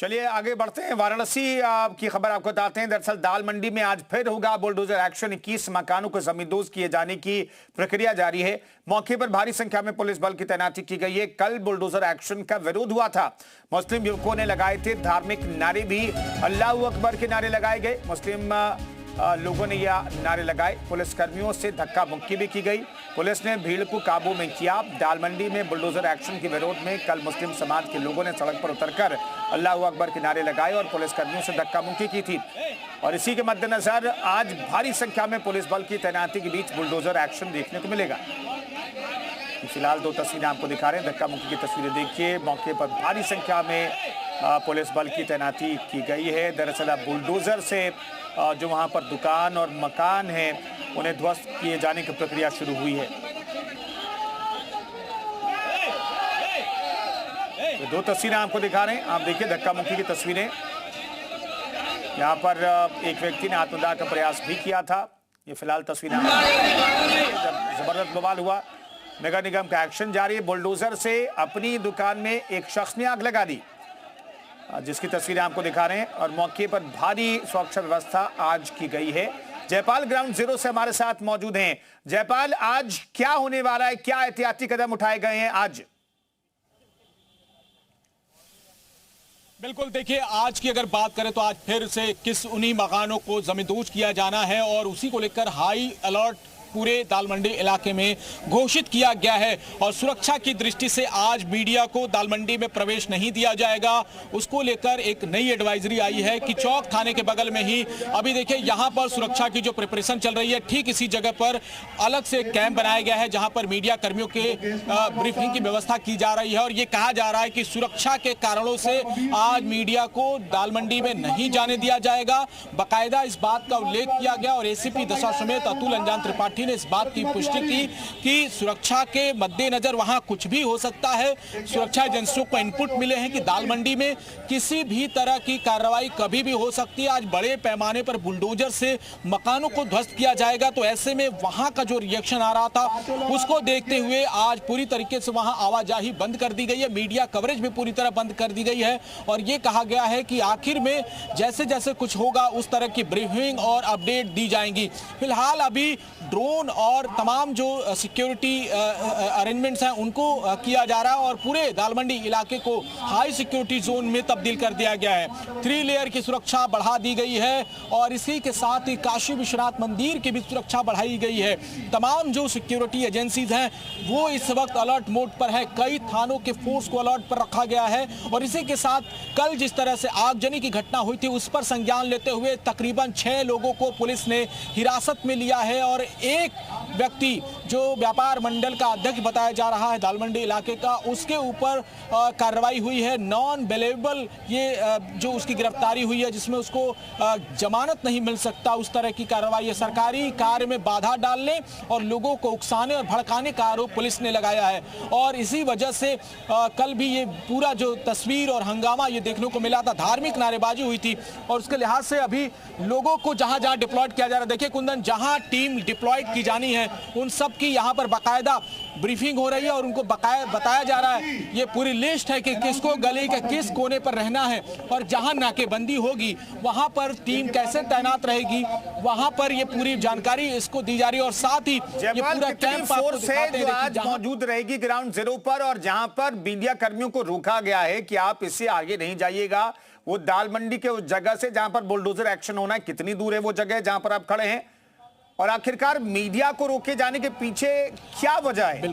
चलिए आगे बढ़ते हैं। वाराणसी की खबर आपको बताते हैं। दरअसल दाल मंडी में आज फिर होगा बुलडोजर एक्शन। 21 मकानों को जमींदोज किए जाने की प्रक्रिया जारी है। मौके पर भारी संख्या में पुलिस बल की तैनाती की गई है। कल बुलडोजर एक्शन का विरोध हुआ था। मुस्लिम युवकों ने लगाए थे धार्मिक नारे भी। अल्लाहू अकबर के नारे लगाए गए। मुस्लिम लोगों ने यह नारे लगाए। पुलिस कर्मियों से धक्का मुक्की भी की गई। पुलिस ने भीड़ को काबू में किया। दाल मंडी में बुलडोजर एक्शन के विरोध में कल मुस्लिम समाज के लोगों ने सड़क पर उतरकर अल्लाहू अकबर के नारे लगाए और पुलिस कर्मियों से धक्का मुक्की की थी। और इसी के मद्देनजर आज भारी संख्या में पुलिस बल की तैनाती के बीच बुलडोजर एक्शन देखने को मिलेगा। फिलहाल दो तस्वीरें आपको दिखा रहे हैं। धक्का मुक्की की तस्वीरें देखिए। मौके पर भारी संख्या में पुलिस बल की तैनाती की गई है। दरअसल अब बुलडोजर से जो वहां पर दुकान और मकान है उन्हें ध्वस्त किए जाने की प्रक्रिया शुरू हुई है। तो दो तस्वीरें आपको दिखा रहे हैं। आप देखिए धक्का मुक्की की तस्वीरें। यहाँ पर एक व्यक्ति ने आत्मदाह का प्रयास भी किया था। ये फिलहाल तस्वीरें जबरदस्त बवाल हुआ। नगर निगम का एक्शन जारी है। बुलडोजर से अपनी दुकान में एक शख्स ने आग लगा दी, जिसकी तस्वीरें आपको दिखा रहे हैं। और मौके पर भारी सुरक्षा व्यवस्था आज की गई है। जयपाल ग्राउंड जीरो से हमारे साथ मौजूद हैं। जयपाल, आज क्या होने वाला है? क्या एहतियाती कदम उठाए गए हैं आज? बिल्कुल, देखिए आज की अगर बात करें तो आज फिर से 21 उन्हीं मकानों को जमींदोज किया जाना है और उसी को लेकर हाई अलर्ट पूरे दाल मंडी इलाके में घोषित किया गया है। और सुरक्षा की दृष्टि से आज मीडिया को दाल मंडी में प्रवेश नहीं दिया जाएगा। उसको लेकर एक नई एडवाइजरी आई है कि चौक थाने के बगल में ही अभी देखिए यहाँ पर सुरक्षा की जो प्रिपरेशन चल रही है, ठीक इसी जगह पर अलग से कैंप बनाया गया है जहाँ पर मीडिया कर्मियों के ब्रीफिंग की व्यवस्था की जा रही है। और ये कहा जा रहा है कि सुरक्षा के कारणों से आज मीडिया को दाल मंडी में नहीं जाने दिया जाएगा। बाकायदा इस बात का उल्लेख किया गया और एसीपी दशा समेत अतुल अंजान त्रिपाठी ने इस बात की पुष्टि की कि सुरक्षा के मद्देनजर वहां कुछ भी हो सकता है। सुरक्षा एजेंसियों को इनपुट मिले हैं कि दाल मंडी में किसी भी तरह की कार्रवाई कभी भी हो सकती है। आज बड़े पैमाने पर बुलडोजर से मकानों को ध्वस्त किया जाएगा। तो ऐसे में वहां का जो रिएक्शन आ रहा था उसको देखते हुए आज पूरी तरीके से वहां आवाजाही बंद कर दी गई है। मीडिया कवरेज भी पूरी तरह बंद कर दी गई है और यह कहा गया है कि आखिर में जैसे जैसे कुछ होगा उस तरह की ब्रीफिंग और अपडेट दी जाएंगी। फिलहाल अभी ड्रोन और तमाम जो सिक्योरिटी अरेंजमेंट्स हैं उनको किया जा रहा है और पूरे दाल मंडी इलाके को हाई सिक्योरिटी जोन में तब्दील कर दिया गया है। 3 लेयर की सुरक्षा बढ़ा दी गई है और इसी के साथ ही काशी विश्वनाथ मंदिर की भी सुरक्षा बढ़ाई गई है। तमाम जो सिक्योरिटी एजेंसीज हैं वो इस वक्त अलर्ट मोड पर है। कई थानों के फोर्स को अलर्ट पर रखा गया है और इसी के साथ कल जिस तरह से आगजनी की घटना हुई थी उस पर संज्ञान लेते हुए तकरीबन 6 लोगों को पुलिस ने हिरासत में लिया है और एक व्यक्ति जो व्यापार मंडल का अध्यक्ष बताया जा रहा है दाल मंडी इलाके का, उसके ऊपर कार्रवाई हुई है। नॉन बेलेबल ये जो उसकी गिरफ्तारी हुई है जिसमें उसको जमानत नहीं मिल सकता, उस तरह की कार्रवाई है। सरकारी कार्य में बाधा डालने और लोगों को उकसाने और भड़काने का आरोप पुलिस ने लगाया है और इसी वजह से कल भी ये पूरा जो तस्वीर और हंगामा ये देखने को मिला था। धार्मिक नारेबाजी हुई थी और उसके लिहाज से अभी लोगों को जहां जहां डिप्लॉयड किया जा रहा है, देखिए कुंदन, जहां टीम डिप्लॉयड की जानी है उन सब की यहां पर बाकायदा ब्रीफिंग हो रही है और उनको बताया जा रहा है, ये पूरी लिस्ट है कि किसको गली के किस कोने पर रहना है और जहां नाकेबंदी होगी वहां पर टीम कैसे तैनात रहेगी, वहां पर ये पूरी जानकारी इसको दी जा रही है। और साथ ही ये पूरा कैंप फोर्स है जो आज मौजूद रहेगी ग्राउंड जीरो पर और जहां पर मीडिया कर्मियों को रोका गया है कि आप इससे आगे नहीं जाइएगा, वो दाल मंडी के उस जगह से जहां पर बुलडोजर एक्शन होना है, कितनी दूर है वो जगह जहां पर आप खड़े हैं और आखिरकार मीडिया को रोके जाने के पीछे क्या वजह है?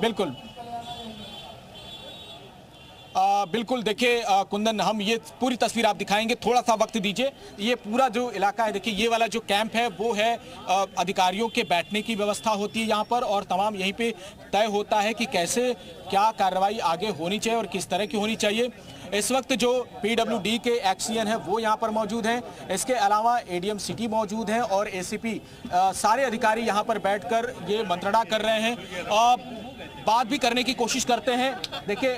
बिल्कुल बिल्कुल देखिए कुंदन, हम ये पूरी तस्वीर आप दिखाएंगे, थोड़ा सा वक्त दीजिए। ये पूरा जो इलाका है, देखिए ये वाला जो कैंप है वो है अधिकारियों के बैठने की व्यवस्था होती है यहाँ पर और तमाम यहीं पे तय होता है कि कैसे क्या कार्रवाई आगे होनी चाहिए और किस तरह की होनी चाहिए। इस वक्त जो पीडब्ल्यूडी के एक्सीएन है वो यहाँ पर मौजूद हैं। इसके अलावा एडीएम सिटी मौजूद हैं और एसीपी सारे अधिकारी यहाँ पर बैठकर ये मंत्रणा कर रहे हैं। बात भी करने की कोशिश करते हैं। देखिए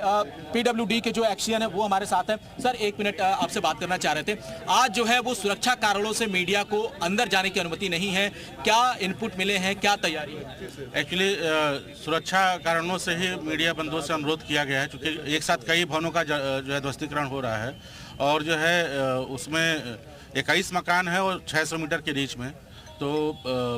पीडब्ल्यूडी के जो एक्शन है वो हमारे साथ है। सर एक मिनट आपसे बात करना चाह रहे थे। आज जो है वो सुरक्षा कारणों से मीडिया को अंदर जाने की अनुमति नहीं है, क्या इनपुट मिले हैं, क्या तैयारी है? एक्चुअली सुरक्षा कारणों से ही मीडिया बंदों से अनुरोध किया गया है, क्योंकि एक साथ कई भवनों का जो है ध्वस्तीकरण हो रहा है और जो है उसमें 21 मकान है और 600 मीटर के बीच में, तो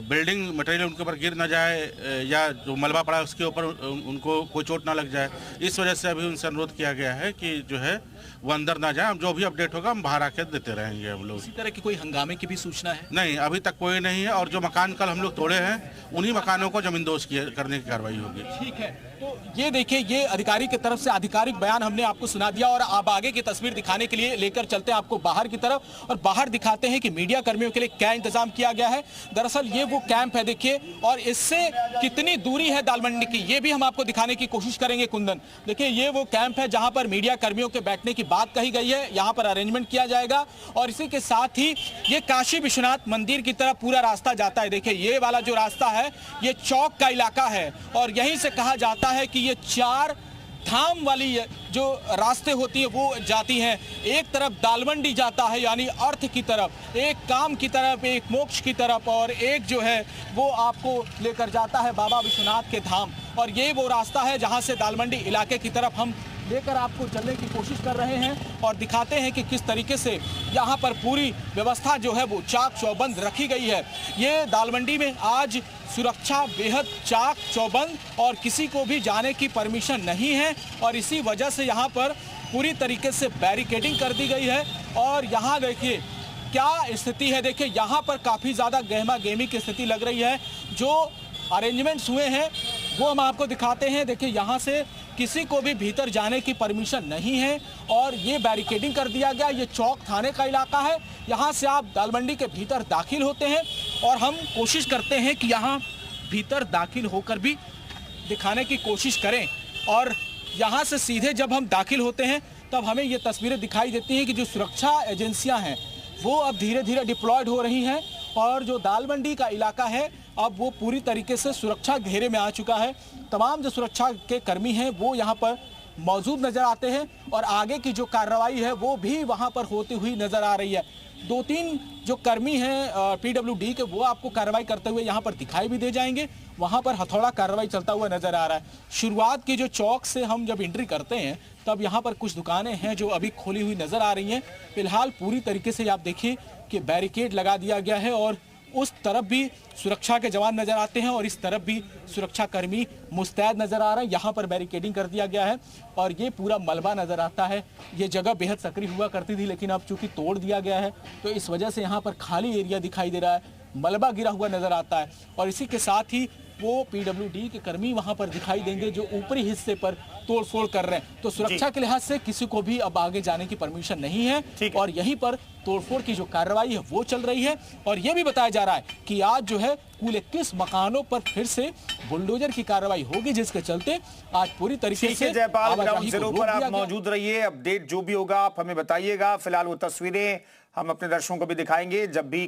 बिल्डिंग मटेरियल उनके ऊपर गिर ना जाए या जो मलबा पड़ा है उसके ऊपर उनको कोई चोट ना लग जाए, इस वजह से अभी उनसे अनुरोध किया गया है कि जो है वो अंदर ना जाए। हम जो भी अपडेट होगा हम बाहर आकर देते रहेंगे। हम लोग इसी तरह की कोई हंगामे की भी सूचना है? नहीं, अभी तक कोई नहीं है और जो मकान कल हम लोग तोड़े हैं उन्हीं मकानों को जमींदोज करने की कार्रवाई होगी। ठीक है, तो ये देखिए ये अधिकारी की तरफ से आधिकारिक बयान हमने आपको सुना दिया और अब आगे की तस्वीर दिखाने के लिए लेकर चलते हैं आपको बाहर की तरफ और बाहर दिखाते हैं कि मीडिया कर्मियों के लिए क्या इंतजाम किया गया है। दरअसल ये वो कैंप है देखिए, और इससे कितनी दूरी है दालमंडी की ये भी हम आपको दिखाने की कोशिश करेंगे। कुंदन देखिए ये वो कैंप है जहां पर मीडिया कर्मियों के बैठने की बात कही गई है, यहां पर अरेंजमेंट किया जाएगा और इसी के साथ ही ये काशी विश्वनाथ मंदिर की तरफ पूरा रास्ता जाता है। देखिए ये वाला जो रास्ता है ये चौक का इलाका है और यहीं से कहा जाता है कि ये 4 धाम वाली जो रास्ते होती है वो जाती हैं। एक तरफ दालमंडी जाता है यानी अर्थ की तरफ, एक काम की तरफ, एक मोक्ष की तरफ और एक जो है वो आपको लेकर जाता है बाबा विश्वनाथ के धाम। और ये वो रास्ता है जहां से दालमंडी इलाके की तरफ हम लेकर आपको चलने की कोशिश कर रहे हैं और दिखाते हैं कि किस तरीके से यहाँ पर पूरी व्यवस्था जो है वो चाक चौबंद रखी गई है। ये दालमंडी में आज सुरक्षा बेहद चाक चौबंद और किसी को भी जाने की परमिशन नहीं है और इसी वजह से यहाँ पर पूरी तरीके से बैरिकेडिंग कर दी गई है। और यहाँ देखिए क्या स्थिति है, देखिए यहाँ पर काफ़ी ज़्यादा गहमा गहमी की स्थिति लग रही है। जो अरेंजमेंट्स हुए हैं वो हम आपको दिखाते हैं। देखिए यहाँ से किसी को भी भीतर जाने की परमिशन नहीं है और ये बैरिकेडिंग कर दिया गया। ये चौक थाने का इलाका है, यहाँ से आप दालमंडी के भीतर दाखिल होते हैं और हम कोशिश करते हैं कि यहाँ भीतर दाखिल होकर भी दिखाने की कोशिश करें। और यहाँ से सीधे जब हम दाखिल होते हैं तब हमें ये तस्वीरें दिखाई देती हैं कि जो सुरक्षा एजेंसियाँ हैं वो अब धीरे धीरे डिप्लॉयड हो रही हैं और जो दालमंडी का इलाका है अब वो पूरी तरीके से सुरक्षा घेरे में आ चुका है। तमाम जो सुरक्षा के कर्मी हैं वो यहाँ पर मौजूद नज़र आते हैं और आगे की जो कार्रवाई है वो भी वहाँ पर होती हुई नज़र आ रही है। 2-3 जो कर्मी हैं पीडब्ल्यूडी के वो आपको कार्रवाई करते हुए यहाँ पर दिखाई भी दे जाएंगे। वहाँ पर हथौड़ा कार्रवाई चलता हुआ नज़र आ रहा है। शुरुआत की जो चौक से हम जब एंट्री करते हैं तब यहाँ पर कुछ दुकानें हैं जो अभी खोली हुई नज़र आ रही हैं। फिलहाल पूरी तरीके से आप देखिए कि बैरिकेड लगा दिया गया है और उस तरफ भी सुरक्षा के जवान नजर आते हैं और इस तरफ भी सुरक्षा कर्मी मुस्तैद नजर आ रहे हैं। यहाँ पर बैरिकेडिंग कर दिया गया है और ये पूरा मलबा नजर आता है। ये जगह बेहद सक्रिय हुआ करती थी लेकिन अब चूंकि तोड़ दिया गया है तो इस वजह से यहाँ पर खाली एरिया दिखाई दे रहा है, मलबा गिरा हुआ नजर आता है। और इसी के साथ ही वो पीडब्ल्यूडी के कर्मी वहां पर दिखाई देंगे जो ऊपरी हिस्से पर तोड़फोड़ कर रहे हैं। तो सुरक्षा के लिहाज से किसी को भी अब आगे जाने की परमिशन नहीं है और यहीं पर तोड़फोड़ की जो कार्रवाई है वो चल रही है। और ये भी बताया जा रहा है कि आज जो है कुल 21 मकानों पर फिर से बुलडोजर की कार्रवाई होगी, जिसके चलते आज पूरी तरीके से जयपाल ग्राउंड जीरो पर आप मौजूद रहिए। अपडेट जो भी होगा आप हमें बताइएगा। फिलहाल वो तस्वीरें हम अपने दर्शकों को भी दिखाएंगे जब भी